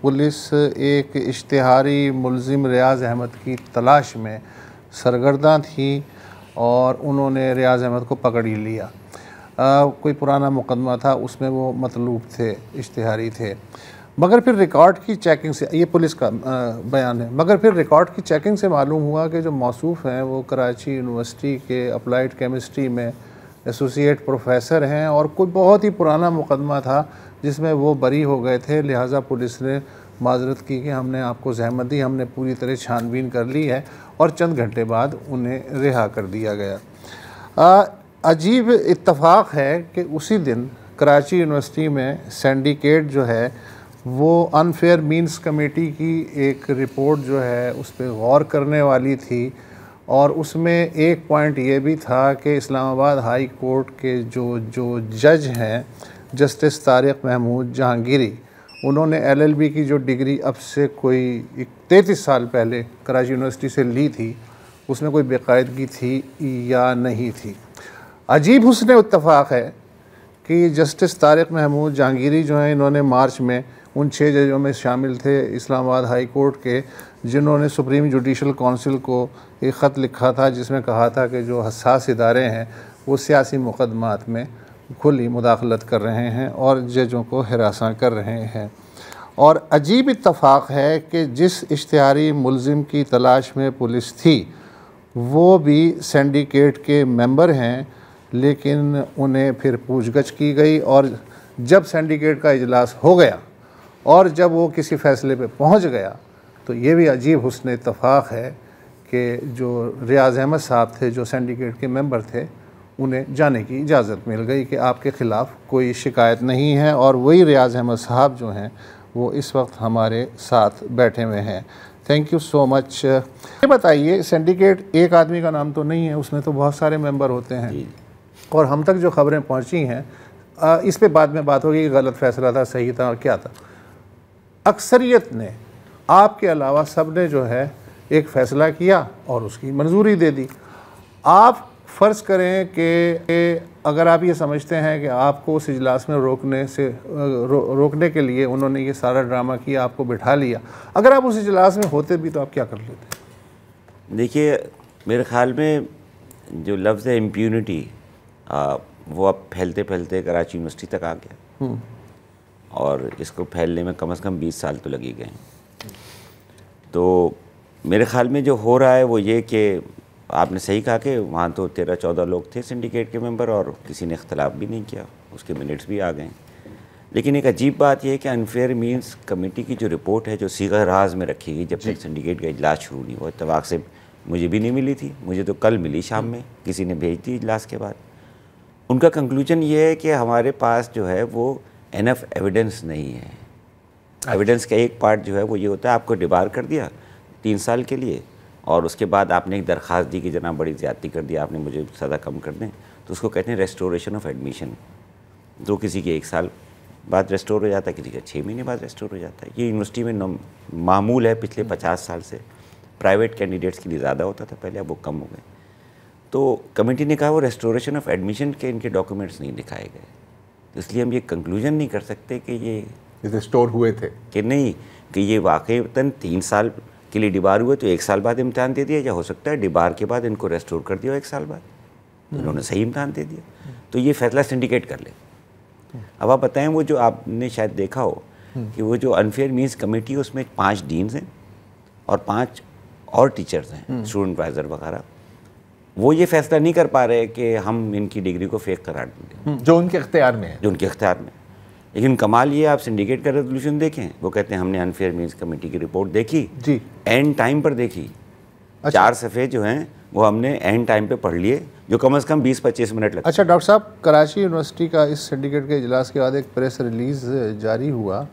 Police ایک اشتہاری ملزم ریاض احمد کی تلاش میں سرگرداں تھی اور انہوں نے ریاض احمد کو پکڑ ہی لیا۔ کوئی پرانا مقدمہ تھا، اس میں وہ مطلوب تھے، اشتہاری تھے، مگر پھر ریکارڈ کی چیکنگ سے، یہ پولیس کا بیان ہے، مگر پھر ریکارڈ کی چیکنگ سے معلوم ہوا کہ جو موصوف ہیں وہ کراچی یونیورسٹی کے اپلائیڈ کیمسٹری میں ایسوسیٹ پروفیسر ہیں، اور کوئی بہت ہی پرانا مقدمہ تھا جس میں وہ بری ہو گئے تھے، لہٰذا پولیس نے معذرت کی کہ ہم نے آپ کو زحمت دی، ہم نے پوری طرح چھان بین کر لی ہے، اور چند گھنٹے بعد انہیں رہا کر دیا گیا۔ عجیب اتفاق ہے کہ اسی دن کراچی یونیورسٹی میں سینڈیکیٹ جو ہے وہ انفیئر مینز کمیٹی کی ایک رپورٹ جو ہے اس پہ غور کرنے والی تھی، اور اس میں ایک پوائنٹ یہ بھی تھا کہ اسلام آباد ہائی کورٹ کے جو جج ہیں جسٹس طارق محمود جہانگیری، انہوں نے LLB کی جو ڈگری اب سے کوئی 33 سال پہلے کراچی یونیورسٹی سے لی تھی، اس میں کوئی بے قاعدگی تھی یا نہیں تھی۔ عجیب حسن اتفاق ہے کہ جسٹس طارق محمود جہانگیری جو ہیں، انہوں نے مارچ میں ان 6 ججوں میں شامل تھے اسلام آباد ہائی کورٹ کے، جنہوں نے سپریم جوڈیشل کونسل کو ایک خط لکھا تھا جس میں کہا تھا کہ جو حساس ادارے ہیں وہ سیاسی مقدمات میں کھلی مداخلت کر رہے ہیں اور ججوں کو ہراساں کر رہے ہیں۔ اور عجیب اتفاق ہے کہ جس اشتہاری ملزم کی تلاش میں پولیس تھی وہ بھی سینڈیکیٹ کے ممبر ہیں، لیکن انہیں پھر پوچھ گچھ کی گئی، اور جب سینڈیکیٹ کا اجلاس ہو گیا اور جب وہ کسی فیصلے پہ پہنچ گیا تو یہ بھی عجیب حسن اتفاق ہے کہ جو ریاض احمد صاحب تھے جو سینڈیکیٹ کے ممبر تھے، انہیں جانے کی اجازت مل گئی کہ آپ کے خلاف کوئی شکایت نہیں ہے، اور وہی ریاض احمد صاحب جو ہیں وہ اس وقت ہمارے ساتھ بیٹھے ہوئے ہیں۔ تھینک یو سو مچ۔ یہ بتائیے، سینڈیکیٹ ایک آدمی کا نام تو نہیں ہے، اس میں تو بہت سارے ممبر ہوتے ہیں، اور ہم تک جو خبریں پہنچی ہیں اس پہ بعد میں بات ہوگی کہ غلط فیصلہ تھا، صحیح تھا، اور کیا تھا۔ اکثریت نے، آپ کے علاوہ سب نے جو ہے ایک فیصلہ کیا اور اس کی منظوری دے دی۔ آپ فرض کریں کہ اگر آپ یہ سمجھتے ہیں کہ آپ کو اس اجلاس میں روکنے کے لیے انہوں نے یہ سارا ڈرامہ کیا، آپ کو بٹھا لیا، اگر آپ اس اجلاس میں ہوتے بھی تو آپ کیا کر لیتے؟ دیکھیے، میرے خیال میں جو لفظ ہے امپیونٹی، وہ اب پھیلتے پھیلتے کراچی یونیورسٹی تک آ گیا، اور اس کو پھیلنے میں کم از کم 20 سال تو لگی گئے ہیں۔ تو میرے خیال میں جو ہو رہا ہے وہ یہ کہ آپ نے صحیح کہا کہ وہاں تو 13-14 لوگ تھے سنڈیکیٹ کے ممبر، اور کسی نے اختلاف بھی نہیں کیا، اس کے منٹس بھی آ گئے ہیں۔ لیکن ایک عجیب بات یہ ہے کہ انفیئر مینز کمیٹی کی جو رپورٹ ہے، جو صیغہ راز میں رکھی گئی جب تک سنڈیکیٹ کا اجلاس شروع نہیں ہوا، اتفاق سے مجھے بھی نہیں ملی تھی، مجھے تو کل ملی شام میں، کسی نے بھیج دی اجلاس کے بعد۔ ان کا کنکلوژن یہ ہے کہ ہمارے پاس جو ہے وہ انف ایویڈنس نہیں ہے۔ ایویڈنس کا ایک پارٹ جو ہے وہ یہ ہوتا ہے، آپ کو ڈیبار کر دیا 3 سال کے لیے، اور اس کے بعد آپ نے ایک درخواست دی کہ جناب بڑی زیادتی کر دی آپ نے، مجھے سزا کم کر دیں، تو اس کو کہتے ہیں ریسٹوریشن آف ایڈمیشن۔ تو کسی کے 1 سال بعد ریسٹور ہو جاتا ہے، کسی کا 6 مہینے بعد ریسٹور ہو جاتا ہے۔ یہ یونیورسٹی میں معمول ہے پچھلے 50 سال سے، پرائیویٹ کینڈیڈیٹس کے لیے زیادہ ہوتا تھا پہلے، اب وہ کم ہو گئے۔ تو کمیٹی نے کہا وہ ریسٹوریشن آف ایڈمیشن کے ان کے ڈاکومنٹس نہیں دکھائے گئے، اس لیے ہم یہ کنکلوژن نہیں کر سکتے کہ یہ ریسٹور ہوئے تھے کہ نہیں، کہ یہ واقعتاً 3 سال کے لیے ڈیبار ہوئے تو 1 سال بعد امتحان دے دیا، یا ہو سکتا ہے ڈیبار کے بعد ان کو ریسٹور کر دیا 1 سال بعد، انہوں نے صحیح امتحان دے دیا، تو یہ فیصلہ سنڈیکیٹ کر لے۔ اب آپ بتائیں، وہ جو آپ نے شاید دیکھا ہو کہ وہ جو انفیئر مینز کمیٹی ہے، اس میں 5 ڈینز ہیں اور 5 اور ٹیچرز ہیں، اسٹوڈنٹ ایڈوائزر وغیرہ، وہ یہ فیصلہ نہیں کر پا رہے کہ ہم ان کی ڈگری کو فیک قرار دیں، جو ان کے اختیار میں ہے، جو ان کے اختیار میں۔ لیکن کمال یہ، آپ سنڈیکیٹ کا ریزولوشن دیکھیں، وہ کہتے ہیں ہم نے انفیئر مینز کمیٹی کی رپورٹ دیکھی، جی اینڈ ٹائم پر دیکھی، 4 صفحے جو ہیں وہ ہم نے اینڈ ٹائم پہ پڑھ لیے، جو کم از کم 20-25 منٹ لگتے ہیں۔ اچھا ڈاکٹر صاحب، کراچی یونیورسٹی کا اس سنڈیکیٹ کے اجلاس کے بعد ایک پریس ریلیز جاری ہوا